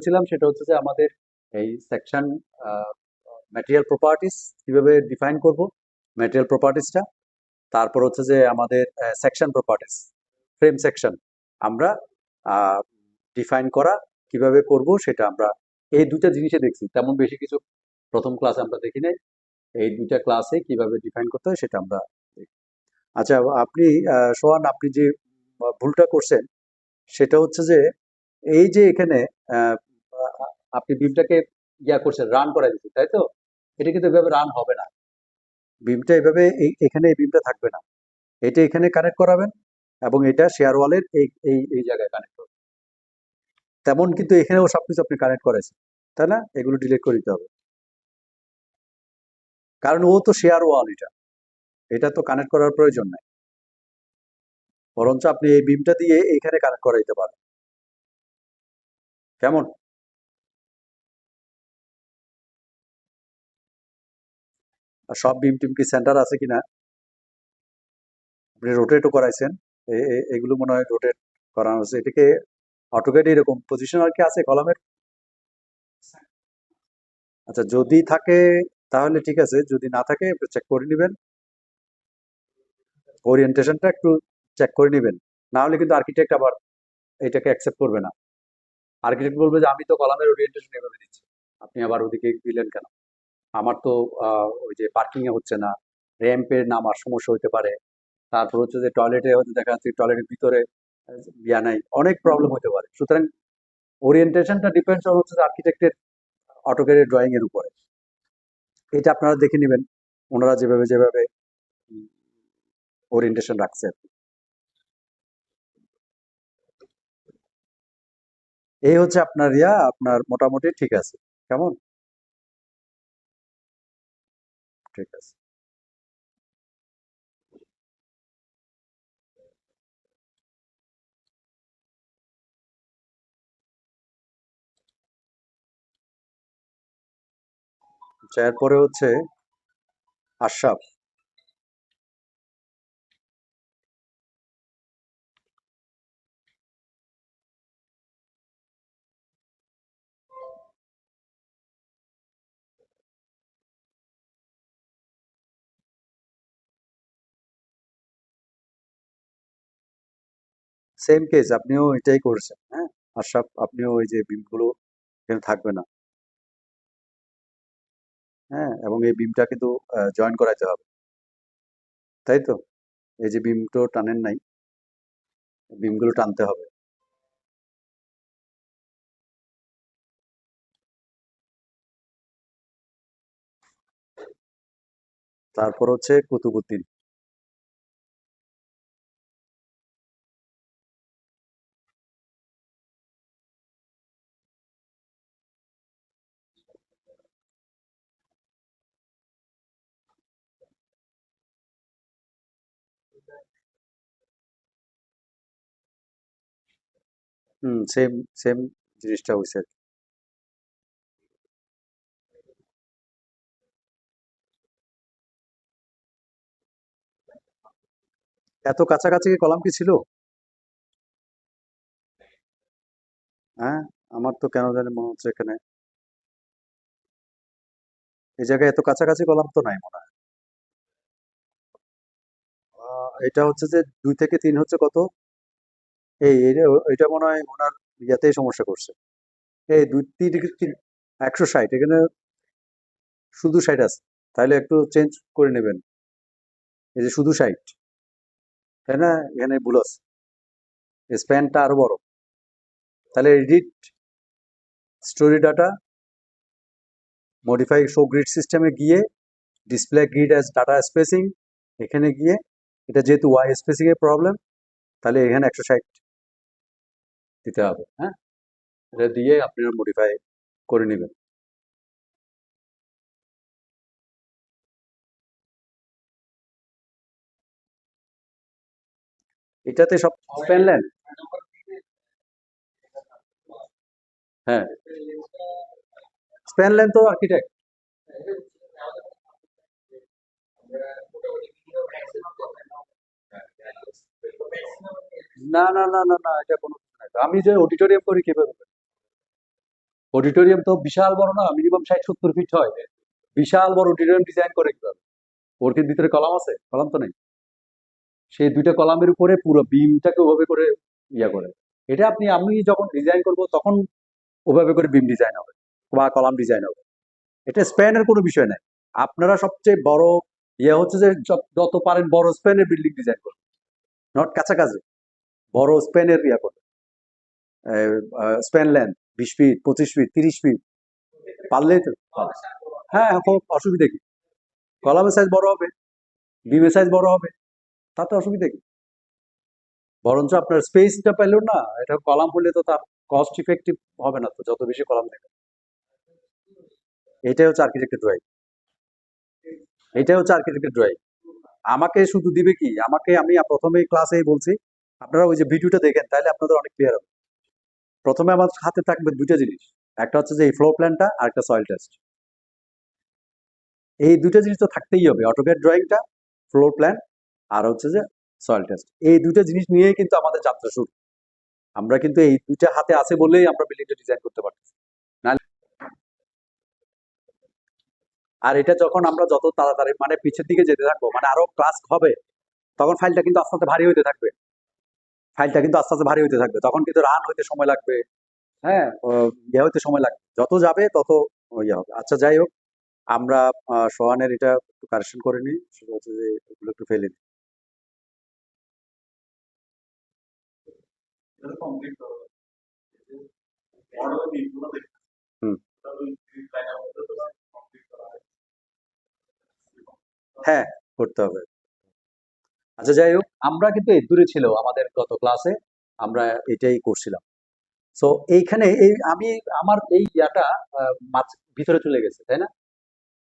বলছিলাম সেটা হচ্ছে যে আমাদের এই সেকশন ম্যাটেরিয়াল প্রপার্টিস কিভাবে ডিফাইন করব, ম্যাটেরিয়াল প্রপার্টিসটা। তারপর হচ্ছে যে আমাদের সেকশন প্রপার্টিস, ফ্রেম সেকশন আমরা ডিফাইন করা কিভাবে করব সেটা আমরা এই দুইটা জিনিসে দেখছি, তেমন বেশি কিছু প্রথম ক্লাসে আমরা দেখি নাই। এই দুইটা ক্লাসে কিভাবে ডিফাইন করতে হয় সেটা আমরা দেখি। আচ্ছা, আপনি সোহান, আপনি যে ভুলটা করছেন সেটা হচ্ছে যে এই যে এখানে আহ, আপনি বিমটাকে করছেন, রান করাই দিচ্ছেন, তাই তো? এটা কিন্তু এভাবে রান হবে না। বিমটা এভাবে এখানে এই বিমটা থাকবে না, এটা এখানে কানেক্ট করাবেন এবং এটা শেয়ার ওয়ালের এই এই এই জায়গায় কানেক্ট করবেন। তেমন কিন্তু এখানেও সবকিছু আপনি কানেক্ট করেছেন, তাই না? এগুলো ডিলিট করে দিতে হবে, কারণ ও তো শেয়ার ওয়াল, এটা এটা তো কানেক্ট করার প্রয়োজন নাই। বরঞ্চ আপনি এই বিমটা দিয়ে এইখানে কানেক্ট করে দিতে পারেন। কেমন? আর সব বিম টিম কি সেন্টার আছে কিনা? আপনি রোটেটও করাইছেন, এগুলো মনে হয় রোটেট করানো আছে। এটাকে অটোক্যাডে এরকম পজিশন আর কি আছে কলামের? আচ্ছা, যদি থাকে তাহলে ঠিক আছে, যদি না থাকে একটু চেক করে নেবেন, ওরিয়েন্টেশনটা একটু চেক করে নেবেন। না হলে কিন্তু আর্কিটেক্ট আবার এটাকে অ্যাকসেপ্ট করবে না। আর্কিটেক্ট বলবে যে আমি তো কলামের ওরিয়েন্টেশন এভাবে দিচ্ছি, আপনি আবার ওদিকে দিলেন কেন? আমার তো ওই যে পার্কিং এ হচ্ছে না, র্যাম্পের নামার সমস্যা হতে পারে, তারপর হচ্ছে যে টয়লেটে হয়তো দেখা যাচ্ছে টয়লেটের ভিতরে নাই, অনেক প্রবলেম হতে পারে। সুতরাং ওরিয়েন্টেশনটা ডিপেন্ডস হচ্ছে আর্কিটেক্টের অটোক্যাডের ড্রয়িং এর উপরে। এটা আপনারা দেখে নেবেন, ওনারা যেভাবে যেভাবে ওরিয়েন্টেশন রাখছে। এই হচ্ছে আপনার আপনার মোটামুটি ঠিক আছে। কেমন? ঠিক আছে। আচ্ছা, এরপরে হচ্ছে আশরাফ। সেম কেস, আপনিও এটাই করেছেন, হ্যাঁ? আশরাফ, আপনিও ওই যে বিমগুলো এখানে থাকবে না, হ্যাঁ, এবং এই বিমটা কিন্তু জয়েন করাইতে হবে, তাই তো? এই যে বিমটো টানেন নাই, বিমগুলো টানতে হবে। তারপর হচ্ছে কুতুবুদ্দিন। সেম সেম জিনিসটা হয়েছে। এত কাছাকাছি কি কলাম কি ছিল? হ্যাঁ, আমার তো কেন জানি মনে হচ্ছে এখানে এই জায়গায় এত কাছাকাছি কলাম তো নাই মনে হয়। এটা হচ্ছে যে 2 থেকে 3 হচ্ছে কত? এটা মনে হয় ওনার ইয়াতেই সমস্যা করছে। এই 2 3 160, এখানে শুধু 60 আছে, তাহলে একটু চেঞ্জ করে নেবেন। এই যে শুধু 60, তাই না? এখানে ভুল আছে, স্প্যানটা আরো বড়। তাহলে edit story data, modify show grid সিস্টেমে গিয়ে display grid as data spacing, এখানে গিয়ে এটা যেহেতু ওয়াই স্পেসিং এর প্রবলেম, তাহলে এখানে 160 দিতে হবে, হ্যাঁ? এটা দিয়ে আপনি মডিফাই করে নেবেন। এটাতে সব স্প্যান লেন। হ্যাঁ, স্প্যান লেন তো আর্কিটেক্ট। না না না না না, এটা কোনো কিছু নাই তো। আমি যে অডিটোরিয়াম করি কিভাবে করি? অডিটোরিয়াম তো বিশাল বড় না, মিনিমাম 60-70 ফিট হয়। বিশাল বড় অডিটোরিয়াম ডিজাইন করে কিভাবে? ওর কি ভিতরে কলাম আছে? কলাম তো নেই। সেই 2টা কলামের উপরে পুরো বিমটাকে ওভাবে করে ইয়া করে। এটা আমি যখন ডিজাইন করব তখন ওভাবে করে বিম ডিজাইন হবে বা কলাম ডিজাইন হবে। এটা স্প্যানের কোনো বিষয় নাই। আপনারা সবচেয়ে বড় ইয়ে হচ্ছে যে যত পারেন বড় স্প্যানের বিল্ডিং ডিজাইন করুন, নট কাছাকাছি। বড় স্প্যানের ইয়া করুন, span length 20 feet, 25 feet, 30 feet পারলেই তো। হ্যাঁ, হোক, অসুবিধা কি? কলামের সাইজ বড় হবে, বিমের সাইজ বড় হবে, তাতে অসুবিধা কি? বরঞ্চ আপনার স্পেসটা পেলেও না, এটা কলাম হলে তো তার কস্ট ইফেক্টিভ হবে না তো, যত বেশি কলাম দেবে। এটাই হচ্ছে আর্কিটেক্টের ড্রয়িং। এটাই হচ্ছে আর্কিটেক্টের ড্রয়িং। আমাকে শুধু দিবে কি? আমি প্রথমেই ক্লাসেই বলছি, আপনারা ওই যে ভিডিওটা দেখেন তাহলে আপনাদের অনেক ক্লিয়ার হবে। প্রথমে আমার হাতে থাকবে 2টা জিনিস। একটা হচ্ছে যে এই ফ্লোর প্ল্যানটা আর একটা সয়েল টেস্ট। এই 2টা জিনিস তো থাকতেই হবে, অটোক্যাড ড্রয়িংটা, ফ্লোর প্ল্যান, আর হচ্ছে যে সয়েল টেস্ট। এই 2টা জিনিস নিয়েই কিন্তু আমাদের যাত্রা শুরু। আমরা কিন্তু এই 2টা হাতে আছে বলেই আমরা বিল্ডিংটা ডিজাইন করতে পারতেছি। নাহলে আর এটা যখন আমরা যত তাড়াতাড়ি মানে পিছের দিকে যেতে থাকবো, মানে আরো ক্লাস হবে, তখন ফাইলটা কিন্তু আস্তে আস্তে ভারী হইতে থাকবে। তখন কিন্তু রান হইতে সময় লাগবে। হ্যাঁ, ইয়ে হইতে সময় লাগবে। যত যাবে তত ইয়ে হবে। আচ্ছা, যাই হোক, আমরা সোহানের এটা একটু কারেকশন করে নিই। সেটা হচ্ছে যে এগুলো একটু ফেলে দিই। হুম। হ্যাঁ, করতে হবে। আচ্ছা, যাই হোক, আমরা কিন্তু এই দূরে ছিল আমাদের গত ক্লাসে, আমরা এটাই করছিলাম। সো এইখানে আমি আমার এই ইয়াটা মাঝ ভিতরে চলে গেছে, তাই না?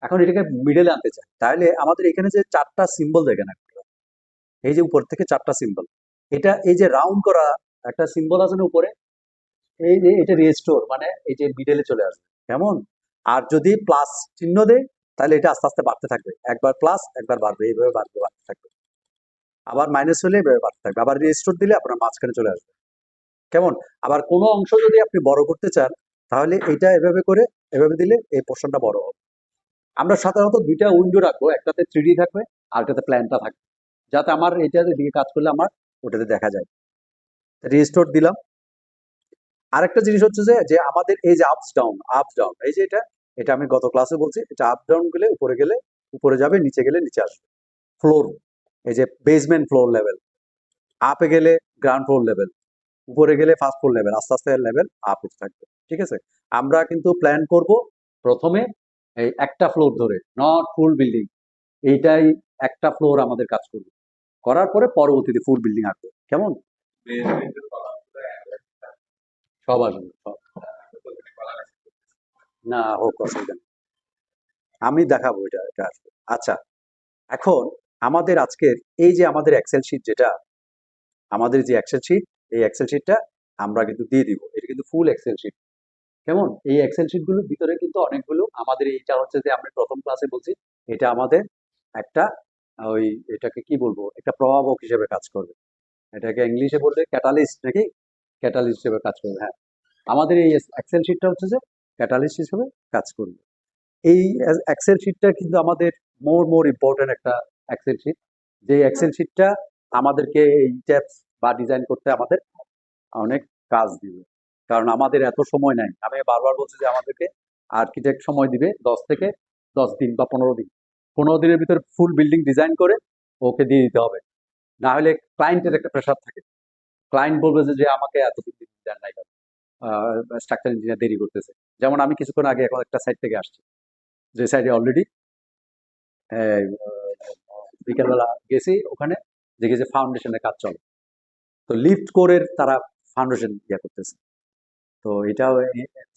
এখন এটাকে মিডলে আনতে চাই, তাহলে আমাদের এখানে যে 4টা সিম্বল দেখেন আপনারা, এই যে উপর থেকে 4টা সিম্বল, এটা এই যে রাউন্ড করা একটা সিম্বল আছে না উপরে, এই যে এটা রেস্টোর, মানে এই যে মিডলে চলে আসবে, কেমন? আর যদি প্লাস চিহ্ন দেয় তাহলে এটা আস্তে আস্তে বাড়তে থাকবে, একবার প্লাস একবার বাড়বে, এইভাবে বাড়তে বাড়তে থাকবে। আবার মাইনাস হলে এইভাবে বাড়তে থাকবে, আবার রেস্টোর দিলে আপনার মাঝখানে চলে আসবে, কেমন? আবার কোনো অংশ যদি আপনি বড় করতে চান, তাহলে এটা এভাবে করে এভাবে দিলে এই পোর্শনটা বড় হবে। আমরা সাধারণত 2টা উইন্ডো রাখবো, একটাতে 3D থাকবে আর একটাতে প্ল্যানটা থাকবে, যাতে আমার এটাতে দিকে কাজ করলে আমার ওটাতে দেখা যায়। রিস্টোর দিলাম। আরেকটা জিনিস হচ্ছে যে যে আমাদের এই যে আপস ডাউন, এই যে এটা, এটা আমি গত ক্লাসে বলছি, এটা আপ ডাউন গেলে উপরে যাবে, নিচে গেলে নিচে আসবে। ফ্লোর, এই যে বেসমেন্ট ফ্লোর লেভেল, আপে গেলে গ্রাউন্ড ফ্লোর লেভেল, উপরে গেলে ফার্স্ট ফ্লোর লেভেল, আস্তে আস্তে লেভেল আপ হতে থাকবে। ঠিক আছে? আমরা কিন্তু প্ল্যান করব প্রথমে এই একটা ফ্লোর ধরে, নট ফুল বিল্ডিং। এইটাই একটা ফ্লোর আমাদের কাজ করবে, করার পরে পরবর্তীতে ফুল বিল্ডিং আসবে, কেমন? সব আসবে, সব। না হোক, অসুবিধা নেই, আমি দেখাবো, এটা এটা আসবে। আচ্ছা, এখন আমাদের আজকের এই যে আমাদের এক্সেল শিট, যেটা আমাদের যে এক্সেল শিট, এই এক্সেল শিটটা আমরা কিন্তু দিয়ে দিব। এটা কিন্তু ফুল এক্সেল শিট, কেমন? এই এক্সেল শিট গুলোর ভিতরে কিন্তু অনেকগুলো আমাদের, এইটা হচ্ছে যে আমরা প্রথম ক্লাসে বলছি, এটা আমাদের একটা ওই, এটাকে কি বলবো, একটা প্রভাবক হিসেবে কাজ করবে। এটাকে ইংলিশে বললে ক্যাটালিস্ট, নাকি? ক্যাটালিস্ট হিসেবে কাজ করবে, হ্যাঁ। আমাদের এই এক্সেল শিটটা হচ্ছে যে ক্যাটালিস্ট হিসেবে কাজ করবে। এই এক্সেল শিটটা কিন্তু আমাদের মোর ইম্পর্টেন্ট একটা এক্সেল শিট, যে এক্সেল শিটটা আমাদেরকে এই ট্যাবস বা ডিজাইন করতে আমাদের অনেক কাজ দিবে। কারণ আমাদের এত সময় নাই, আমি বারবার বলছি যে আমাদেরকে আর্কিটেক্ট সময় দিবে 10 দিন বা 15 দিন। 15 দিনের ভিতরে ফুল বিল্ডিং ডিজাইন করে ওকে দিয়ে দিতে হবে, না হলে ক্লায়েন্টের একটা প্রেশার থাকে। ক্লায়েন্ট বলবে যে যে আমাকে এতদিন দেন নাই, স্ট্রাকচার ইঞ্জিনিয়ার দেরি করতেছে। যেমন আমি কিছুক্ষণ আগে এখন একটা সাইট থেকে আসছি, যে সাইডে অলরেডি বিকেলবেলা গেছি, ওখানে দেখি যে ফাউন্ডেশনের কাজ চলে। তো লিফট কোরের তারা ফাউন্ডেশন ইয়ে করতেছে। তো এটা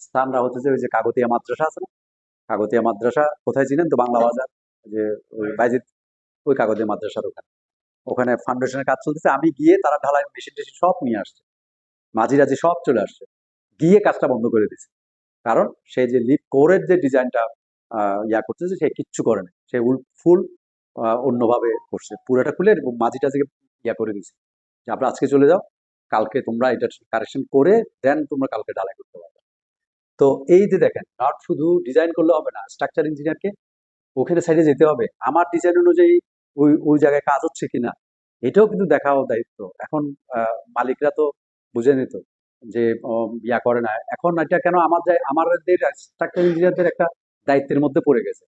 স্থানটা হচ্ছে যে ওই যে কাগতিয়া মাদ্রাসা আছে না, কাগতিয়া মাদ্রাসা কোথায় চিনেন তো? বাংলা বাজার, যে ওই বাইজিদ, ওই কাগতিয়া মাদ্রাসার ওখানে, ওখানে ফাউন্ডেশনের কাজ চলতেছে। আমি গিয়ে তারা ঢালাই মেশিন টেশিন সব নিয়ে আসছে, মাঝি রাজি সব চলে আসছে, গিয়ে কাজটা বন্ধ করে দিছে। কারণ সে যে লিফট কোরের যে ডিজাইনটা ইয়া করতেছে, সে কিচ্ছু করে না, সে ফুল অন্যভাবে করছে, পুরোটা খুলে মাঝি টাঝিকে ইয়া করে দিছে যে আমরা আজকে চলে যাও, কালকে তোমরা এটা কারেকশন করে দেন তোমরা কালকে ঢালাই করতে পারবে। তো এই যে দেখেন, নট শুধু ডিজাইন করলে হবে না, স্ট্রাকচার ইঞ্জিনিয়ারকে ওখানে সাইডে যেতে হবে, আমার ডিজাইন অনুযায়ী ওই ওই জায়গায় কাজ হচ্ছে কিনা, এটাও কিন্তু দেখাও দায়িত্ব। এখন মালিকরা তো বুঝে নিত যে ইয়া করে না, এখন এটা কেন আমাদের স্ট্রাকচার ইঞ্জিনিয়ারদের একটা দায়িত্বের মধ্যে পড়ে গেছে,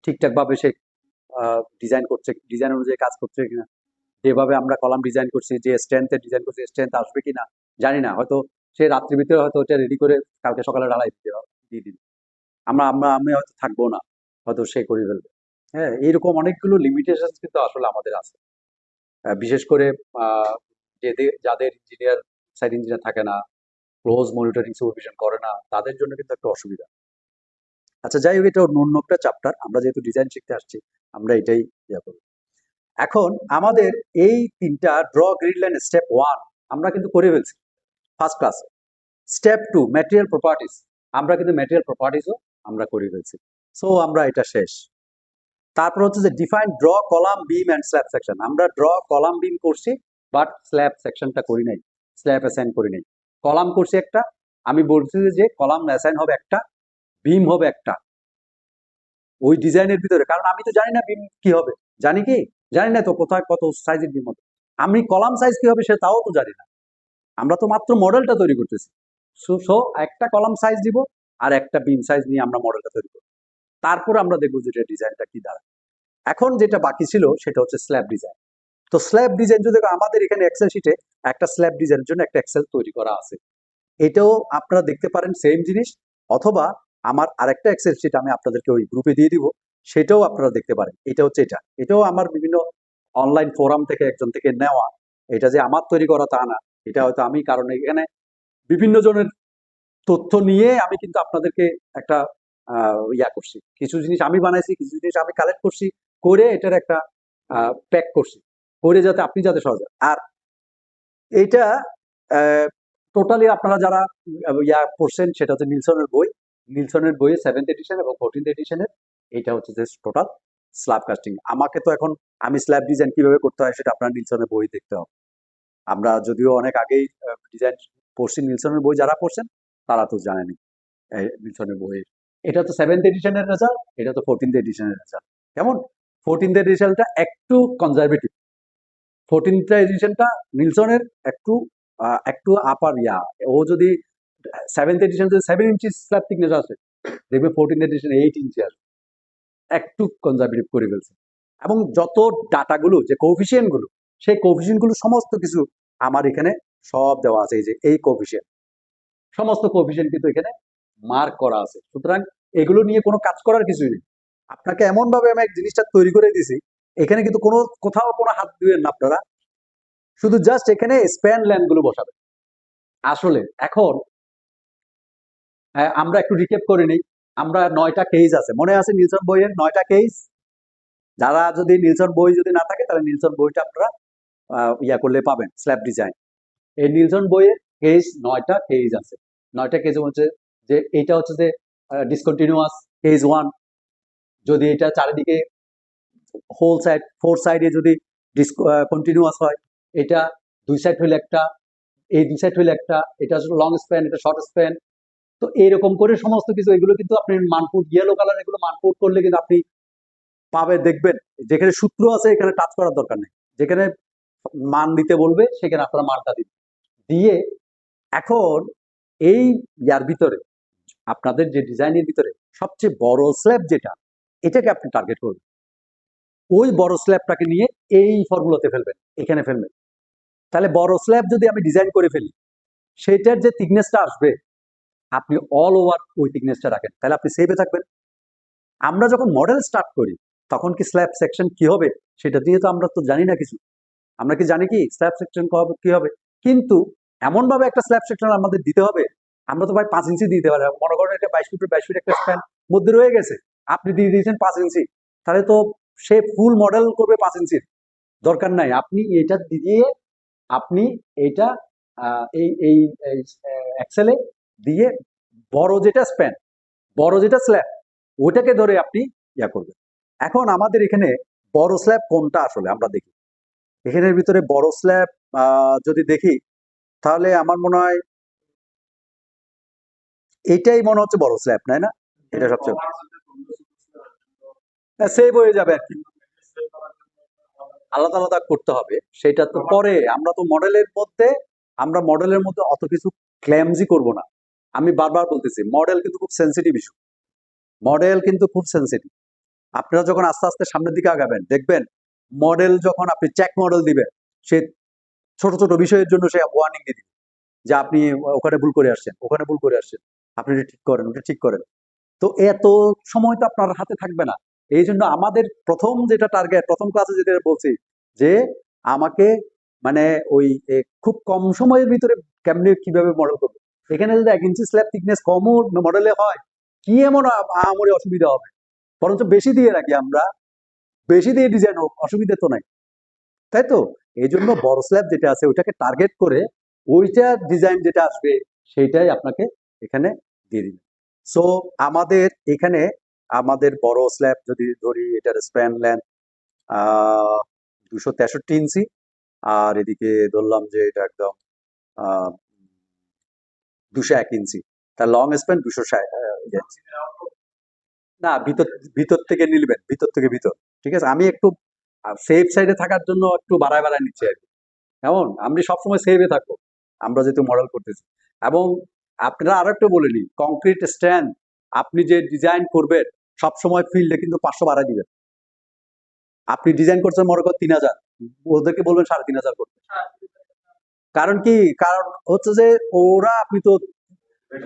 ঠিকঠাক ভাবে সে ডিজাইন করছে, ডিজাইন অনুযায়ী কাজ করছে কিনা, যেভাবে আমরা কলাম ডিজাইন করছি, যে স্ট্রেংথের ডিজাইন করছি, স্ট্রেংথ আসবে কিনা জানি না, হয়তো সে রাত্রির ভিতরে হয়তো ওটা রেডি করে কালকে সকালে ঢালাই দিয়ে দিন, আমি হয়তো থাকবো না, হয়তো সে করে ফেলবে। হ্যাঁ, এইরকম অনেকগুলো লিমিটেশন কিন্তু আসলে আমাদের আছে। বিশেষ করে যাদের ইঞ্জিনিয়ার, সাইট ইঞ্জিনিয়ার থাকে না, ক্লোজ মনিটরিং সুপারভিশন করে না, তাদের জন্য কিন্তু একটা অসুবিধা। আচ্ছা যাই হোক, এটা অন্য একটা চ্যাপ্টার, আমরা যেহেতু ডিজাইন শিখতে আসছি, আমরা এটাই ইয়া করবো। এখন আমাদের এই তিনটা ড্র গ্রিড লাইন স্টেপ 1 আমরা কিন্তু করে ফেলছি first class. Step 2 material properties, আমরা কিন্তু ম্যাটেরিয়াল প্রপার্টিজও আমরা করে ফেলছি। সো আমরা এটা শেষ। তারপর হচ্ছে যে define draw column beam and slab section, আমরা ড্র কলাম বিম করছি, বাট স্ল্যাব সেকশনটা করি নাই, স্ল্যাব অ্যাসাইন করি নাই। কলাম করছি একটা, আমি বলছি যে কলাম অ্যাসাইন হবে একটা, বিম হবে একটা, ওই ডিজাইনের ভিতরে, কারণ আমি তো জানি না বিম কি হবে, জানি কি, জানি না তো কোথায় কত সাইজের বিম হবে, আমি কলাম সাইজ কি হবে সে তাও তো জানি না, আমরা তো মাত্র মডেলটা তৈরি করতেছি। সো একটা কলাম সাইজ দিব আর একটা বিম সাইজ নিয়ে আমরা মডেলটা তৈরি করব, তারপর আমরা দেখবো যে ডিজাইনটা কি দাঁড়ায়। এখন যেটা বাকি ছিল সেটা হচ্ছে স্ল্যাব ডিজাইন। তো স্ল্যাব ডিজাইন যদি আমাদের এখানে এক্সেল শিটে একটা স্ল্যাব ডিজাইনের জন্য একটা এক্সেল তৈরি করা আছে, এটাও আপনারা দেখতে পারেন সেম জিনিস, অথবা আমার আরেকটা এক্সেল শিট আমি আপনাদেরকে ওই গ্রুপে দিয়ে দিব, সেটাও আপনারা দেখতে পারেন। এটা হচ্ছে এটাও আমার বিভিন্ন অনলাইন ফোরাম থেকে একজন থেকে নেওয়া, এটা যে আমার তৈরি করা তা না, এটা হয়তো আমি, কারণ এখানে বিভিন্ন জনের তথ্য নিয়ে আমি কিন্তু আপনাদেরকে একটা ইয়া করছি, কিছু জিনিস আমি বানাইছি, কিছু জিনিস আমি কালেক্ট করছি, করে এটার একটা প্যাক করছি, করে যাতে আপনি যাতে সহজে। আর এইটা টোটালি আপনারা যারা ইয়া পড়ছেন সেটা হচ্ছে নিলসনের বই, নিলসনের বইয়ে 7th এডিশন এবং 14th এডিশনের, এটা হচ্ছে যে টোটাল স্ল্যাব কাস্টিং। আমাকে তো এখন, আমি স্ল্যাব ডিজাইন কিভাবে করতে হয় সেটা আপনার নিলসনের বই দেখতে হবে। আমরা যদিও অনেক আগেই ডিজাইন পড়ছি, নিলসনের বই যারা পড়ছেন তারা তো জানেনি নিলসনের বই। এটা তো 7th এডিশনের রেজাল্ট, এটা তো 14th এডিশনের রেজাল্ট। কেমন? 14th এডিশনটা একটু কনজারভেটিভ, 14th এডিশনটা নিলসনের একটু একটু আপার ইয়া, ও যদি 7th এডিশন যদি 7 ইঞ্চি স্ল্যাব থিকনেস আসে, দেখবে 14th এডিশন 8 ইঞ্চি আসবে, একটু কনজারভেটিভ করে ফেলছে। এবং যত ডাটাগুলো, যে কোএফিসিয়েন্ট গুলো, সেই কোএফিসিয়েন্ট গুলো সমস্ত কিছু আমার এখানে সব দেওয়া আছে, এই যে এই কোএফিসিয়েন্ট, সমস্ত কোএফিসিয়েন্ট কিন্তু এখানে মার্ক করা আছে। সুতরাং এগুলো নিয়ে কোনো কাজ করার কিছুই নেই, আপনাকে এমন ভাবে আমি এক জিনিসটা তৈরি করে দিছি, এখানে কিন্তু কোনো কোথাও কোনো হাত দিবেন না আপনারা, শুধু জাস্ট এখানে স্প্যান লেন্থ গুলো বসাবেন। আসলে এখন আমরা একটু রিক্যাপ করে নিই, আমরা 9টা কেস আছে, মনে আছে নিলসন বইয়ের 9টা কেস? যারা যদি নিলসন বই যদি না থাকে তাহলে নিলসন বইটা আপনারা ইয়া করলে পাবেন, স্ল্যাব ডিজাইন। এই নিলসন বইয়ের কেস 9টা কেস আছে। 9টা কেস হচ্ছে যে এইটা হচ্ছে যে ডিসকন্টিনিউয়াস কেস 1, যদি এটা চারিদিকে হোল সাইড 4 সাইডে যদি কন্টিনিউয়াস হয়, এটা 2 সাইড হইলে একটা, এই 2 সাইড হইলে একটা, এটা লং স্প্যান, এটা শর্ট স্প্যান। তো এইরকম করে সমস্ত কিছু, এগুলো কিন্তু আপনি মানপুট ইয়েলো কালার, এগুলো মানপুট করলে কিন্তু আপনি পাবে, দেখবেন যেখানে সূত্র আছে এখানে টাচ করার দরকার নেই, যেখানে মান দিতে বলবে সেখানে আপনারা মানটা দিন দিয়ে, এখন এই ইয়ার ভিতরে আপনাদের যে ডিজাইনের ভিতরে সবচেয়ে বড় স্ল্যাব যেটা, এটাকে আপনি টার্গেট করবেন, ওই বড় স্ল্যাবটাকে নিয়ে এই ফর্মুলাতে ফেলবেন, এখানে ফেলবেন। তাহলে বড় স্ল্যাব যদি আমি ডিজাইন করে ফেলি, সেটার যে থিকনেসটা আসবে আপনি অল ওভার ওই থিকনেসটা রাখেন, তাহলে আপনি সেভে থাকবেন। আমরা যখন মডেল স্টার্ট করি তখন কি স্ল্যাব সেকশন কি হবে সেটা দিয়ে তো আমরা তো জানি না কিছু, আমরা কি জানি কি স্ল্যাব সেকশন কি হবে, কিন্তু এমন ভাবে একটা স্ল্যাব সেকশন আমাদের দিতে হবে, আমরা তো ভাই 5 ইঞ্চি দিতে পারি, মনে করেন এটা 22 ফিট একটা স্প্যান মধ্যে রয়ে গেছে, আপনি দিয়ে দিয়েছেন 5 ইঞ্চি, তাহলে তো সে ফুল মডেল করবে 5 ইঞ্চির, দরকার নাই, আপনি এটা দিয়ে আপনি এইটা এই এই এক্সেলে দিয়ে বড় যেটা স্প্যান, বড় যেটা স্ল্যাব, ওইটাকে ধরে আপনি ইয়া করবেন। এখন আমাদের এখানে বড় স্ল্যাব কোনটা আসলে আমরা দেখি, এখানের ভিতরে বড় স্ল্যাব যদি দেখি তাহলে আমার মনে হয় এইটাই মনে হচ্ছে বড় স্ল্যাব, তাই না? এটা সবচেয়ে সেভ হয়ে যাবে আর কি। আলাদা আলাদা করতে হবে সেটা তো পরে। আমরা তো মডেলের মধ্যে, আমরা মডেলের মধ্যে অত কিছু ক্লেমসই করব না। আমি বারবার বলতেছি মডেল কিন্তু খুব সেন্সিটিভ ইস্যু, মডেল কিন্তু খুব সেন্সিটিভ। আপনারা যখন আস্তে আস্তে সামনের দিকে আগাবেন দেখবেন মডেল যখন আপনি চেক মডেল দিবেন, সে ছোট ছোট বিষয়ের জন্য সে ওয়ার্নিং দিয়ে দিবে যে আপনি ওখানে ভুল করে আসছেন, ওখানে ভুল করে আসছেন, আপনি এটা ঠিক করেন, ওটা ঠিক করেন। তো এত সময় তো আপনার হাতে থাকবে না। এই জন্য আমাদের প্রথম যেটা টার্গেট, প্রথম ক্লাসে যেটা বলছি যে আমাকে মানে ওই খুব কম সময়ের ভিতরে কেমনে কিভাবে মডেল করবো। এখানে যদি 1 ইঞ্চি স্ল্যাব থিকনেস কমও মডেলে হয়, কি এমন আমারই অসুবিধা হবে? বরঞ্চ বেশি দিয়ে রাখি আমরা, বেশি দিয়ে ডিজাইন হোক, অসুবিধা তো নাই, তাই তো? এই জন্য বড় স্ল্যাব যেটা আছে ওইটাকে টার্গেট করে ওইটা ডিজাইন যেটা আসবে সেইটাই আপনাকে এখানে দিয়ে দিন। সো আমাদের এখানে আমাদের বড় স্ল্যাব যদি ধরি, এটার স্প্যান লেন্থ 263 ইঞ্চি, আর এদিকে ধরলাম যে এটা একদম 201 ইঞ্চি, তার লং স্প্যান 260 ইঞ্চি। না, ভিতর ভিতর থেকে নিলবেন, ভিতর থেকে ভিতর। ঠিক আছে, আমি একটু সেফ সাইডে থাকার জন্য একটু বাড়ায় বাড়ায় নিচ্ছি আর কি। কেমন, আমি সবসময় সেভে থাকবো আমরা যেহেতু মডেল করতেছি। এবং আপনারা আরো একটু বলে নিই, কংক্রিট স্ট্যান্ড আপনি যে ডিজাইন করবেন সবসময় ফিল্ডে কিন্তু 500 বাড়ায় দিবেন। আপনি ডিজাইন করছেন মনে করেন 3000, ওদেরকে বলবেন 3500 করতে। কারণ কি, কারণ হচ্ছে যে ওরা, আপনি তো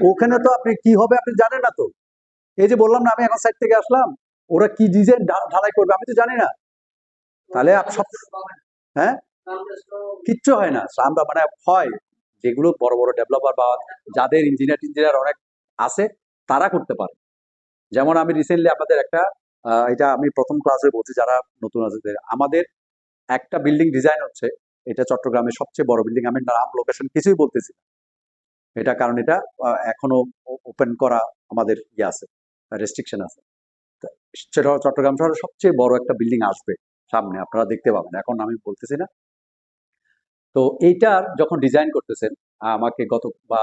ওখানে তো আপনি কি হবে আপনি জানেন না তো। এই যে বললাম না আমি এখন সাইড থেকে আসলাম, ওরা কি ডিজাইন ঢালাই করবে আমি তো জানি না। তাহলে সব, হ্যাঁ, কিচ্ছু হয় না। আমরা মানে হয় যেগুলো বড় বড় ডেভেলপার বা যাদের ইঞ্জিনিয়ার টিঞ্জিনিয়ার অনেক আছে তারা করতে পারে। যেমন আমি রিসেন্টলি আপনাদের একটা এটা আমি প্রথম ক্লাসে বলছি যারা নতুন আছে, আমাদের একটা বিল্ডিং ডিজাইন হচ্ছে, এটা চট্টগ্রামের সবচেয়ে বড় বিল্ডিং। আমি নাম লোকেশন কিছুই বলতেছি না। এটা কারণ এটা এখনো ওপেন করা আমাদের ইয়ে আছে, রেস্ট্রিকশন আছে। তা সেটা চট্টগ্রাম শহরের সবচেয়ে বড় একটা বিল্ডিং আসবে সামনে, আপনারা দেখতে পাবেন, এখন আমি বলতেছি না। তো এইটার যখন ডিজাইন করতেছেন, আমাকে গত বা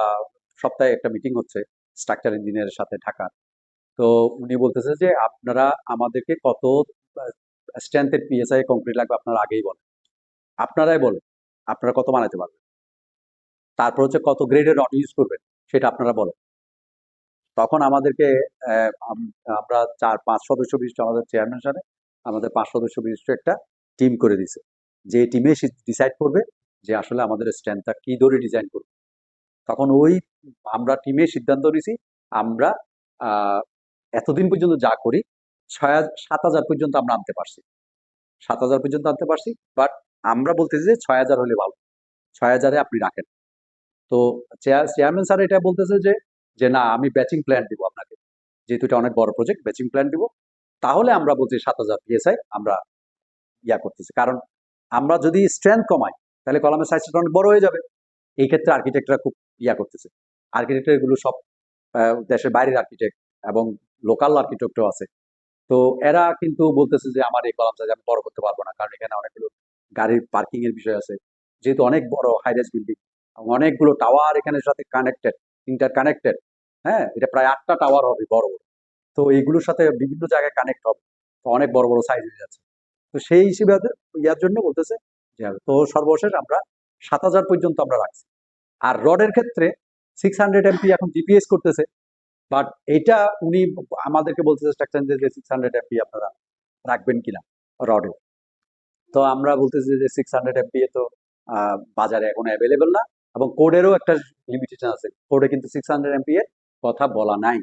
সপ্তাহে একটা মিটিং হচ্ছে স্ট্রাকচার ইঞ্জিনিয়ারের সাথে ঢাকা। তো উনি বলতেছে যে আপনারা আমাদেরকে কত স্ট্রেংথের পিএসআই কংক্রিট লাগবে আপনারা আগেই বলেন, আপনারাই বলেন আপনারা কত বানাতে পারবেন। তারপর হচ্ছে কত গ্রেডের রড ইউজ করবেন সেটা আপনারা বলেন। তখন আমাদেরকে আমরা 4-5 সদস্য বিশিষ্ট আমাদের চেয়ারম্যান সাথে আমাদের 5 সদস্য বিশিষ্ট একটা টিম করে দিছে, যে টিমে ডিসাইড করবে যে আসলে আমাদের স্ট্রেংথটা কি ধরে ডিজাইন করবে। তখন ওই আমরা টিমে সিদ্ধান্ত নিছি আমরা আহ, এতদিন পর্যন্ত যা করি 7,000 পর্যন্ত আমরা আনতে পারছি, 7,000 পর্যন্ত আনতে পারছি। বাট আমরা বলতেছি যে 6,000 হলে ভালো, 6,000-এ আপনি রাখেন। তো চেয়ারম্যান স্যার এটা বলতেছে যে যে না আমি ব্যাচিং প্ল্যান দিব আপনাকে, যেহেতু এটা অনেক বড় প্রজেক্ট, ব্যাচিং প্ল্যান দিব। তাহলে আমরা বলছি 7,000 পিএসআই আমরা ইয়া করতেছি, কারণ আমরা যদি স্ট্রেংথ কমাই তাহলে কলামের সাইজটা অনেক বড় হয়ে যাবে। এই ক্ষেত্রে আর্কিটেক্টরা খুব ইয়া করতেছে। আর্কিটেক্টর এগুলো সব দেশের বাইরের আর্কিটেক্ট এবং লোকাল আর্কিটেক্টও আছে। তো এরা কিন্তু বলতেছে যে আমার এই কলাম সাইজ আমি বড় করতে পারবো না, কারণ এখানে অনেকগুলো গাড়ির পার্কিং এর বিষয় আছে, যেহেতু অনেক বড় হাইরাইজ বিল্ডিং, অনেকগুলো টাওয়ার এখানের সাথে কানেক্টেড, ইন্টার কানেক্টেড। হ্যাঁ, এটা প্রায় 8টা টাওয়ার হবে বড় বড়। তো এইগুলোর সাথে বিভিন্ন জায়গায় কানেক্ট হবে, তো অনেক বড় বড় সাইজ হয়ে যাচ্ছে। তো সেই হিসেবে ইয়ার জন্য বলতেছে যে তো সর্বশেষ আমরা 7,000 পর্যন্ত আমরা রাখছি। আর রডের ক্ষেত্রে 600 এমপি এখন জিপিএস করতেছে। বাট এইটা উনি আমাদেরকে বলতেছে স্ট্রাকচার যে 600 এমপি আপনারা রাখবেন কিনা রডে। তো আমরা বলতেছি যে 600 এমপি তো বাজারে এখন অ্যাভেলেবেল না, এবং কোডেরও একটা লিমিটেশন আছে, কোডে কিন্তু 600 এমপি এর কথা বলা নাই।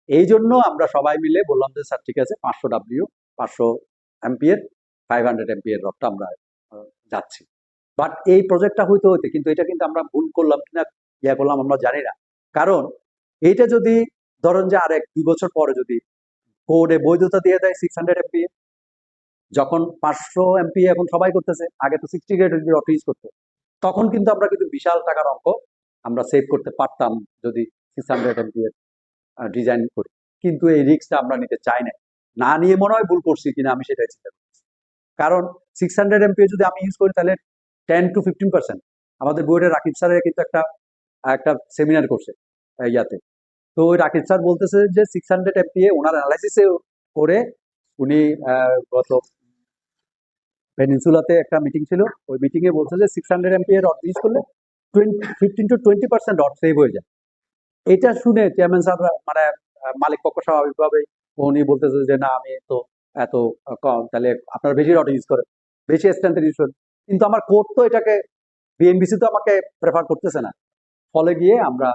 এই জন্য আমরা সবাই মিলে বললাম যে স্যার ঠিক আছে 500 ডাব্লিউ, 500 এমপি এর 500 এমপি এর রডটা আমরা যাচ্ছি। বাট এই প্রজেক্টটা হইতে হইতে কিন্তু এটা কিন্তু আমরা ভুল করলাম কিনা ইয়া করলাম আমরা জানি না। কারণ এইটা যদি ধরেন যে আর 1-2 বছর পরে যদি কোডে বৈধতা দিয়ে দেয় 600 এমপি, যখন 500 এমপি এখন সবাই করতেছে, আগে তো 60 গ্রেড রড ইউজ করতো, তখন কিন্তু আমরা কিন্তু বিশাল টাকার অঙ্ক আমরা সেভ করতে পারতাম যদি 600 এমপি এর ডিজাইন করি। কিন্তু এই রিস্কটা আমরা নিতে চাই না, না নিয়ে মনে হয় ভুল করছি কিনা আমি সেটাই চিন্তা করছি। কারণ 600 এমপি যদি আমি ইউজ করি তাহলে 10-15%। আমাদের বোর্ডের রাকিব স্যারের কিন্তু একটা একটা সেমিনার করছে ইয়াতে তো ওই রাকিব স্যার বলতেছে যে 600 এমপিএ ওনার অ্যানালাইসিসে করে উনি গত পেনিনসুলাতে একটা মিটিং ছিল, ওই মিটিং এ বলছে যে 600 এমপিএ রড ইউজ করলে 15 to 20% রড সেভ হয়ে যায়। এটা শুনে চেয়ারম্যান স্যার মানে মালিক পক্ষ স্বাভাবিকভাবে উনি বলতেছে যে না আমি তো এত কম, তাহলে আপনারা বেশি রড ইউজ করেন, বেশি স্ট্রেংথের ইউজ করেন। কিন্তু আমার কোর্ট তো এটাকে বিএনবিসি তো আমাকে প্রেফার করতেছে না, ফলে গিয়ে আমরা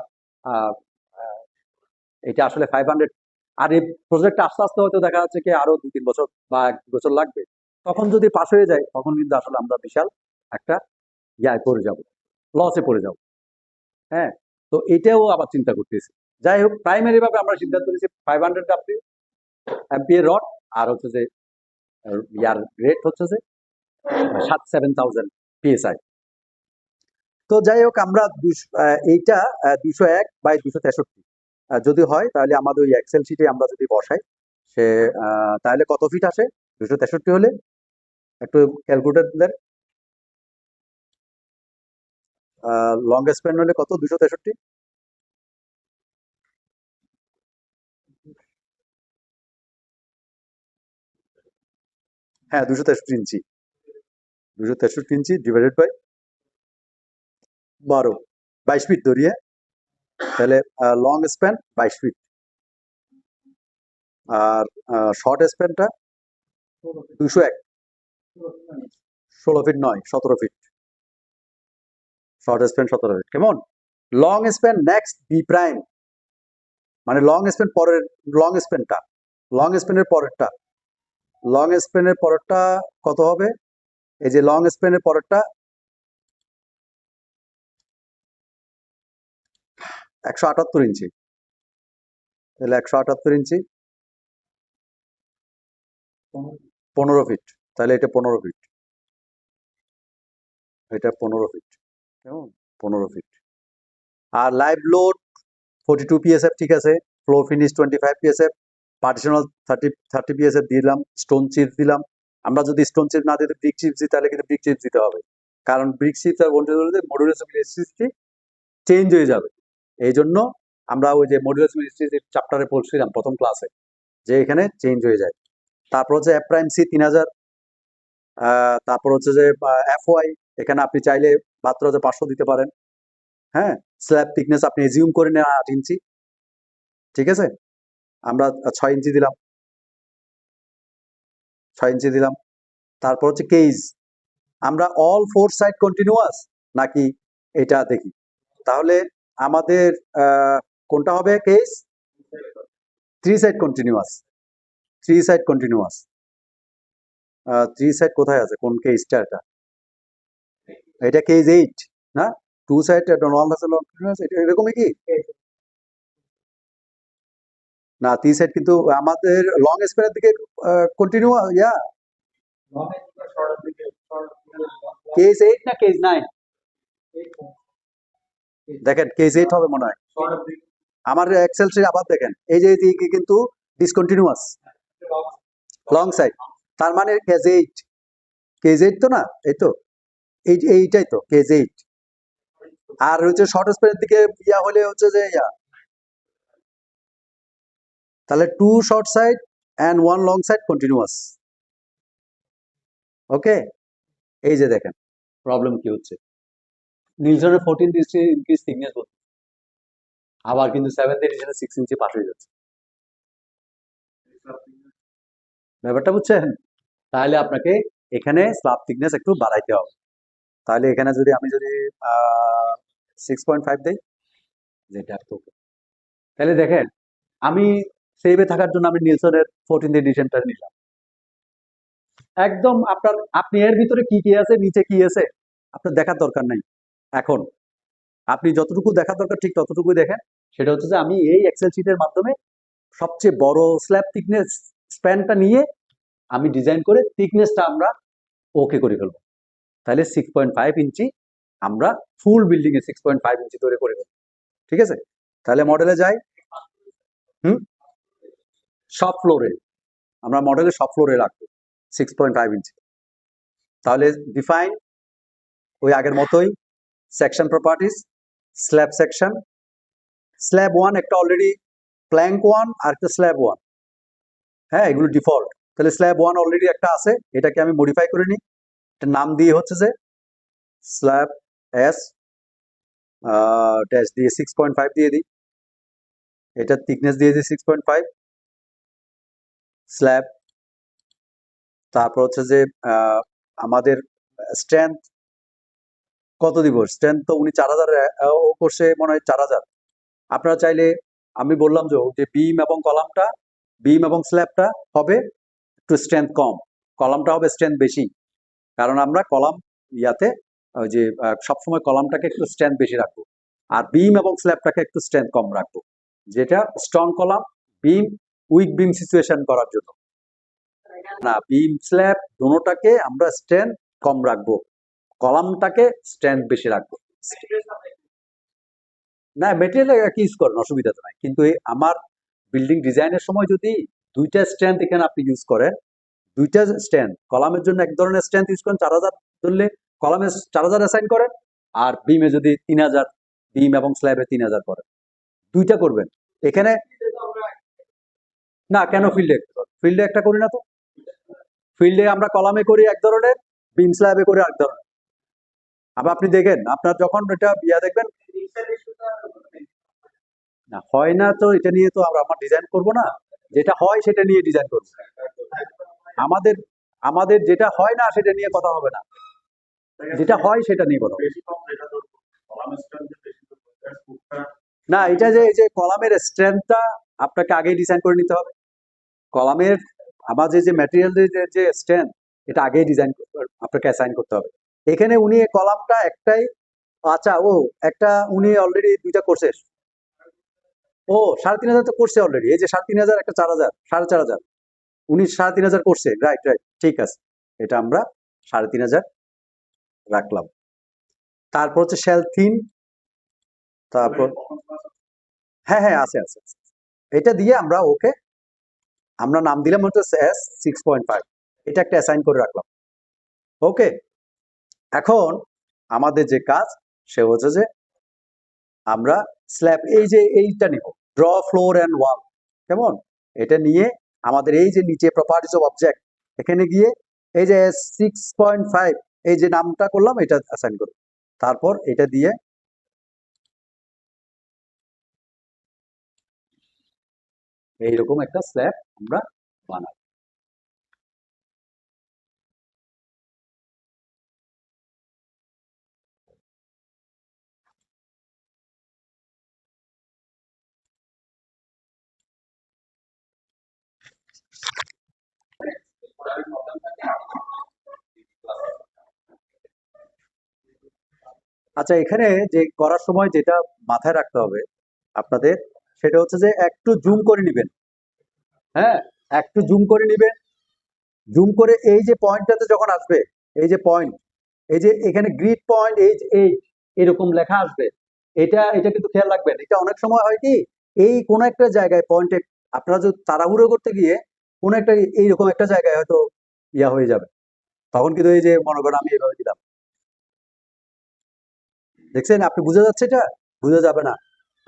আহ, আহ, এটা আসলে 500, আর এই প্রজেক্ট আস্তে আস্তে হয়তো দেখা যাচ্ছে কি আরো 2-3 বছর বা 1 বছর লাগবে। তখন যদি পাশ হয়ে যায় তখন কিন্তু আসলে আমরা বিশাল একটা ইয়ায় পড়ে যাব, লসে পড়ে যাব। হ্যাঁ, তো এটাও আবার চিন্তা করতেছি। যাই হোক, প্রাইমারি ভাবে আমরা সিদ্ধান্ত নিয়েছি 500 এমপিএ রড, আর হচ্ছে যে ইয়ার রেট হচ্ছে যে 7,000 পিএসআই। তো যাই হোক, আমরা এইটা 201/263 যদি হয় তাহলে আমাদের ওই এক্সেল শিটে আমরা যদি বসাই, সে তাহলে কত ফিট আসে 263 হলে? একটু ক্যালকুলেটর দেন। লং স্প্যান হলে কত 263? হ্যাঁ, 263 inch. 263 inch divided by 12, 22 feet ধরিয়ে, তাহলে লং স্প্যান 22 ফিট, আর শর্ট স্প্যানটা 201, 16 ফিট নয়, 17 ফিট। Short span 17 feet. কেমন? Long span next B prime, মানে লং স্প্যান পরের, লং স্প্যানটা, লং স্প্যানের পরেরটা, লং স্প্যানের পরেরটা কত হবে? এই যে লং স্প্যানের পরেরটা 178 ইঞ্চি, তাহলে 178 ইঞ্চি 15 ফিট, তাহলে এটা 15 ফিট, এটা 15 ফিট। কেমন? 15 ফিট। আর লাইভ লোড 42 পিএসএফ, ঠিক আছে। ফ্লোর ফিনিশ 25 পিএসএফ, পার্টিশনাল 30 পিএসএফ দিলাম, স্টোন চিপস দিলাম। আমরা যদি স্টোন চিপস না দিতে ব্রিক চিপস দিই তাহলে কিন্তু ব্রিক চিপস দিতে হবে, কারণ ব্রিক চিপস আর মডুলাস ইলেকট্রিসিটি চেঞ্জ হয়ে যাবে। এই জন্য আমরা ওই যে মডুলাস ইলেকট্রিসিটি চ্যাপ্টারে পড়ছিলাম প্রথম ক্লাসে, যে এখানে চেঞ্জ হয়ে যায়। তারপর হচ্ছে এফ প্রাইম সি 3000, তারপর হচ্ছে যে এফওয়াই, এখানে আপনি চাইলে মাত্র 500 দিতে পারেন। হ্যাঁ, স্ল্যাব থিকনেস আপনি এজিউম করে নেন 8 ইঞ্চি, ঠিক আছে। আমরা 6 ইঞ্চি দিলাম, 6 ইঞ্চি দিলাম। তারপর হচ্ছে কেজ, আমরা অল 4 সাইড কন্টিনিউয়াস নাকি এটা দেখি। তাহলে আমাদের কোনটা হবে cage? 3 side continuous, 3 side continuous. 3 side কোথায় আছে, কোন কেজটা? এটা কেজ 8 না? 2 সাইড নন কন্টিনিউয়াস, এটা এরকমই কি না? 3 সাইড কিন্তু আমাদের লং স্প্যানের দিকে কন্টিনিউ, ইয়া কেজ 8 না কেজ 9? দেখেন কেজ 8 হবে মনে হয়। আমার এক্সেল শিট আবার দেখেন, এই যে এইদিকে কিন্তু ডিসকন্টিনিউয়াস লং সাইড, তার মানে কেজ 8, কেজ 8 তো না? এই তো এইটাই তো কেজ 8। আর হচ্ছে শর্ট স্প্যানের দিকে ইয়া হলে হচ্ছে যে ইয়া, তাহলে 2 short side and 1 long side continuous. Okay, এই যে দেখেন প্রবলেম কি হচ্ছে। নিলসনের 14 ডিগ্রি ইনক্রিজ থিকনেস বলতে, আবার কিন্তু 7th এডিশনে 6 ইঞ্চি পাস হয়ে যাচ্ছে। ব্যাপারটা বুঝছেন? তাহলে আপনাকে এখানে স্ল্যাব থিকনেস একটু বাড়াইতে হবে। তাহলে এখানে যদি আমি যদি 6.5 দেই, যেটা তো, তাহলে দেখেন আমি সেভে থাকার জন্য আমি নিলসনের 14th এডিশনটা নিলাম। একদম আপনি এর ভিতরে কি কি আছে, নিচে কি আছে আপনার দেখার দরকার নাই। এখন আপনি যতটুকু দেখার দরকার ঠিক ততটুকুই দেখেন। সেটা হচ্ছে যে আমি এই এক্সেল শিটের মাধ্যমে সবচেয়ে বড় স্ল্যাব থিকনেস স্প্যানটা নিয়ে আমি ডিজাইন করে থিকনেসটা আমরা ওকে করে ফেলবো। তাহলে 6.5 ইঞ্চি আমরা ফুল বিল্ডিং এ 6.5 ইঞ্চি ধরে করে ফেলবো, ঠিক আছে। তাহলে মডেলে যাই। হুম, সব ফ্লোরে, আমরা মডেলে সব ফ্লোরে রাখবো 6.5 ইঞ্চি। তাহলে ডিফাইন ওই আগের মতোই, section properties, slab section, slab 1 একটা অলরেডি প্ল্যাঙ্ক 1 আর একটা স্ল্যাব 1। হ্যাঁ, এগুলো ডিফল্ট। তাহলে স্ল্যাব 1 অলরেডি একটা আছে, এটাকে আমি মডিফাই করে নিই। এটা নাম দিয়ে হচ্ছে যে স্ল্যাব এস ড্যাশ দিয়ে 6.5 দিয়ে দিই। এটা থিকনেস দিয়ে দিই 6.5 স্ল্যাব। তারপর হচ্ছে যে আমাদের স্ট্রেংথ কত দিব? স্ট্রেংথ তো উনি 4000 ও করছে মনে হয় 4000। আপনারা চাইলে আমি বললাম যে বিম এবং কলামটা, বিম এবং স্ল্যাবটা হবে একটু স্ট্রেংথ কম, কলামটা হবে স্ট্রেংথ বেশি। কারণ আমরা কলাম ইয়াতে ওই যে সবসময় কলামটাকে একটু স্ট্রেংথ বেশি রাখবো, আর বিম এবং স্ল্যাবটাকে একটু স্ট্রেংথ কম রাখবো, যেটা স্ট্রং কলাম বিম উইক বিম সিচুয়েশন করার জন্য। না, বিম স্ল্যাব দুটোটাকে আমরা স্ট্রেংথ কম রাখবো, কলামটাকে স্ট্রেংথ বেশি রাখবো। না, মেটেরিয়াল একই ইউজ করেন, অসুবিধা তো নাই, কিন্তু এই আমার বিল্ডিং ডিজাইনের সময় যদি দুইটা স্ট্রেংথ এখানে আপনি ইউজ করেন, দুইটা স্ট্রেংথ, কলামের জন্য এক ধরনের স্ট্রেংথ ইউজ করেন 4000 ধরলে কলামে 4000 অ্যাসাইন করেন, আর বিমে যদি 3000, বিম এবং স্ল্যাবে 3000 করেন, দুইটা করবেন এখানে। না, কেন ফিল্ডে ফিল্ডে একটা করি না তো? ফিল্ডে আমরা কলামে করি এক ধরনের, বিম স্ল্যাবে করি আরেক ধরনের। আবার আপনি দেখেন, আপনার যখন এটা ইয়া দেখবেন না হয় না, তো এটা নিয়ে তো আমরা আমার ডিজাইন করব না, যেটা হয় সেটা নিয়ে ডিজাইন করব। আমাদের আমাদের যেটা হয় না সেটা নিয়ে কথা হবে না, যেটা হয় সেটা নিয়ে কথা হবে। না, এটা যে এই যে কলামের স্ট্রেংথটা আপনাকে আগেই ডিজাইন করে নিতে হবে। কলামের আমাদের যে ম্যাটেরিয়ালের যে স্ট্রেংথ, এটা আগেই ডিজাইন আপনাকে অ্যাসাইন করতে হবে। এখানে উনি কলামটা একটাই, আচ্ছা ও একটা উনি অলরেডি দুইটা করছে। ও 3500 তো করছে অলরেডি, এই যে 3500 একটা 4000, 4500, উনি 3500 করছে, রাইট রাইট, ঠিক আছে, এটা আমরা 3500 রাখলাম। তারপর হচ্ছে শেল থিন, তারপর হ্যাঁ হ্যাঁ আছে আছে আছে। এটা দিয়ে আমরা ওকে আমরা নাম দিলাম হচ্ছে এস 6.5, এটা একটা অ্যাসাইন করে রাখলাম। ওকে, এখন আমাদের যে কাজ সে হচ্ছে যে আমরা স্ল্যাব এই যে এইটা নিব, ড্র ফ্লোর অ্যান্ড ওয়াল, কেমন? এটা নিয়ে আমাদের এই যে নিচে প্রপার্টিজ অফ অবজেক্ট, এখানে গিয়ে এই যে 6.5 এই যে নামটা করলাম এটা অ্যাসাইন করব। তারপর এটা দিয়ে এইরকম একটা স্ল্যাব আমরা বানাই। আচ্ছা, এখানে যে করার সময় যেটা মাথায় রাখতে হবে আপনাদের, সেটা হচ্ছে যে একটু জুম করে নিবেন। হ্যাঁ, একটু জুম করে নিবেন। জুম করে এই যে পয়েন্টটাতে যখন আসবে, এই যে পয়েন্ট, এই যে এখানে গ্রিড পয়েন্ট এইচ এইট এরকম লেখা আসবে, এটা এটা কিন্তু খেয়াল রাখবেন। এটা অনেক সময় হয় কি, এই কোন একটা জায়গায় পয়েন্টে আপনারা যদি তাড়াহুড়ো করতে গিয়ে কোন একটা এইরকম একটা জায়গায় হয়তো ইয়া হয়ে যাবে, তখন কিন্তু এই যে মনে করেন আমি এভাবে দিলাম, দেখছেন আপনি, বুঝা যাচ্ছে? এটা বুঝা যাবে না,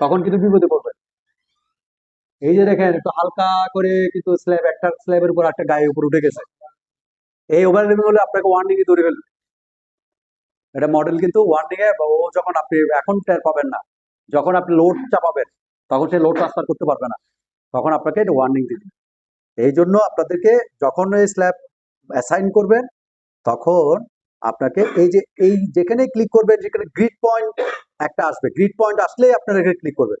তখন কিন্তু বিপদে পড়বেন। এই যে দেখেন একটু হালকা করে কিন্তু স্ল্যাব, একটা স্ল্যাবের উপর একটা গায়ে উপর উঠে গেছে, এই ওভারল্যাপিং হলে আপনাকে ওয়ার্নিং এ ধরে ফেলবে। এটা মডেল কিন্তু ওয়ার্নিং এ ও যখন আপনি এখন টের পাবেন না, যখন আপনি লোড চাপাবেন তখন সে লোড ট্রান্সফার করতে পারবে না, তখন আপনাকে এটা ওয়ার্নিং দিবে। এই জন্য আপনাদেরকে যখন এই স্ল্যাব অ্যাসাইন করবেন, তখন আপনাকে এই যে এই যেখানে ক্লিক করবেন, যেখানে গ্রিড পয়েন্ট একটা আসবে, গ্রিড পয়েন্ট আসলেই আপনারা এখানে ক্লিক করবেন।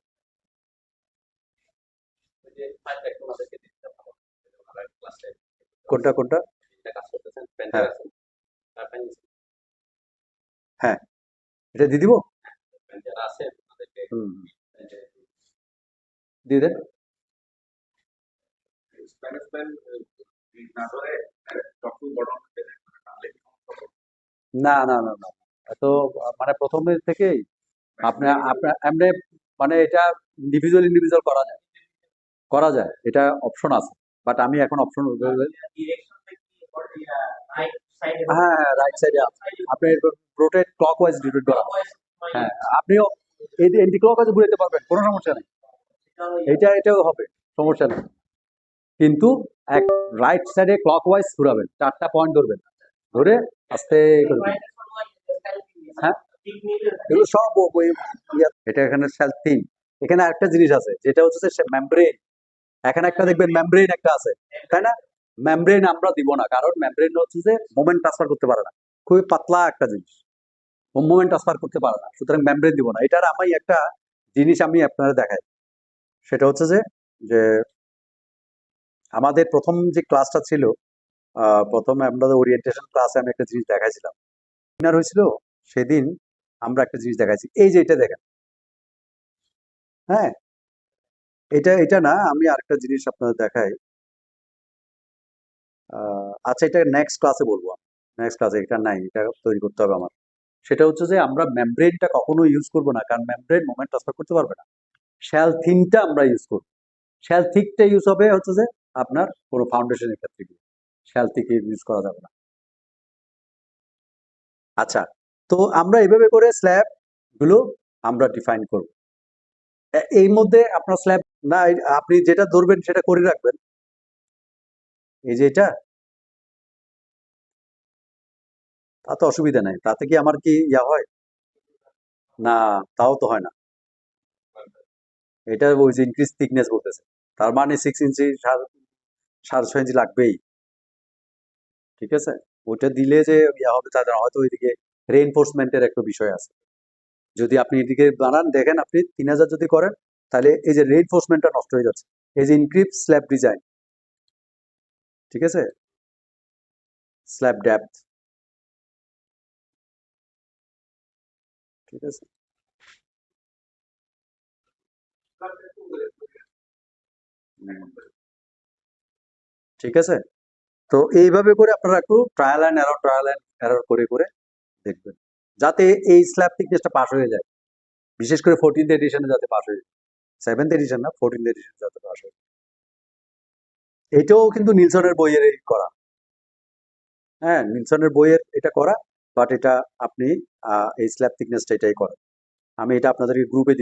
কোনটা কোনটা? হ্যাঁ হ্যাঁ, এটা দিয়ে দিব। হুম, দিয়ে দেন। না না না না, তো মানে প্রথমের থেকেই আপনি আপনার এমনি মানে এটা ইন্ডিভিজুয়াল ইন্ডিভিজুয়াল করা যায়, করা যায়, এটা অপশন আছে, বাট আমি এখন অপশন, হ্যাঁ হ্যাঁ রাইট সাইডে আছে, আপনি রোটেট ক্লকওয়াইজ রোটেট করা, হ্যাঁ আপনিও এই এন্টি ক্লকওয়াইজ ঘুরাতে পারবেন, কোনো সমস্যা নেই। এটাও হবে, সমস্যা নেই। কিন্তু এক রাইট সাইডে ক্লকওয়াইজ ঘুরাবেন, 4টা পয়েন্ট ধরবেন, ধরে আস্তে করবেন। হ্যাঁ, এগুলো সব এটা এখানে সেল 3। এখানে আরেকটা জিনিস আছে, যেটা হচ্ছে যে মেমব্রেন। এখানে একটা দেখবেন মেমব্রেন একটা আছে, তাই না? মেমব্রেন আমরা দিব না, কারণ মেমব্রেন হচ্ছে যে মোমেন্ট ট্রান্সফার করতে পারে না, খুবই পাতলা একটা জিনিস, মোমেন্ট ট্রান্সফার করতে পারে না, সুতরাং মেমব্রেন দিব না। এটার আমি একটা জিনিস আমি আপনারা দেখাই, সেটা হচ্ছে যে যে আমাদের প্রথম যে ক্লাসটা ছিল, প্রথমে আমাদের ওরিয়েন্টেশন ক্লাসে আমি একটা জিনিস দেখাইছিলাম, উইনার হয়েছিল সেদিন। আমরা একটা জিনিস দেখাইছি, এই যে এটা দেখেন। হ্যাঁ, এটা না, আমি আরেকটা জিনিস আপনাদের দেখাই। আচ্ছা, এটা নেক্সট ক্লাসে বলবো, নেক্সট ক্লাসে। এটা নাই, এটা তৈরি করতে হবে আমার। সেটা হচ্ছে যে আমরা মেমব্রেনটা কখনো ইউজ করব না, কারণ মেমব্রেন মোমেন্ট ট্রান্সফার করতে পারবে না। শ্যাল থিনটা আমরা ইউজ করব। শ্যাল থিকটা ইউজ হবে হচ্ছে যে আপনার কোনো ফাউন্ডেশনের ক্ষেত্রে গিয়ে, শ্যাল থিক ইউজ করা যাবে না। আচ্ছা, তো আমরা এভাবে করে স্ল্যাব গুলো আমরা ডিফাইন করব। এই মধ্যে আপনার স্ল্যাব না, আপনি যেটা ধরবেন সেটা করে রাখবেন। এই যে এটা, তাতে অসুবিধা নাই, তাতে কি আমার কি ইয়া হয় না? তাও তো হয় না। এটা ওই যে ইনক্রিজ থিকনেস বলতেছে, তার মানে 6 ইঞ্চি, 6.5 ইঞ্চি লাগবেই। ঠিক আছে, ওটা দিলে যে ইয়া হবে তা না, হয়তো ওইদিকে রেইনফোর্সমেন্টের একটা বিষয় আছে। যদি আপনি এদিকে বানান, দেখেন আপনি 3000 যদি করেন, তাহলে এই যে রেইনফোর্সমেন্টটা নষ্ট হয়ে যাচ্ছে। এই যে ইনক্রিজ স্ল্যাব ডিজাইন, ঠিক আছে, স্ল্যাব ডেপথ, ঠিক আছে। হুম, ঠিক আছে। তো এইভাবে করে আপনারা একটু ট্রায়াল অ্যান্ড এরর করে করে দেখবেন, যাতে এই স্ল্যাব থিকনেসটা পাস হয়ে যায়। বিশেষ করে 14th এডিশনে যাতে পাস হয়ে যায়, 7th এডিশন না, 14th এডিশন যাতে পাস হয়ে যায়। এটাও কিন্তু নিলসনের বইয়ের করা। হ্যাঁ, নিলসনের বইয়ের এটা করা, বাট এটা আপনি এই স্ল্যাব থিকনেসটা এটাই করেন। আমি এটা আপনাদেরকে গ্রুপে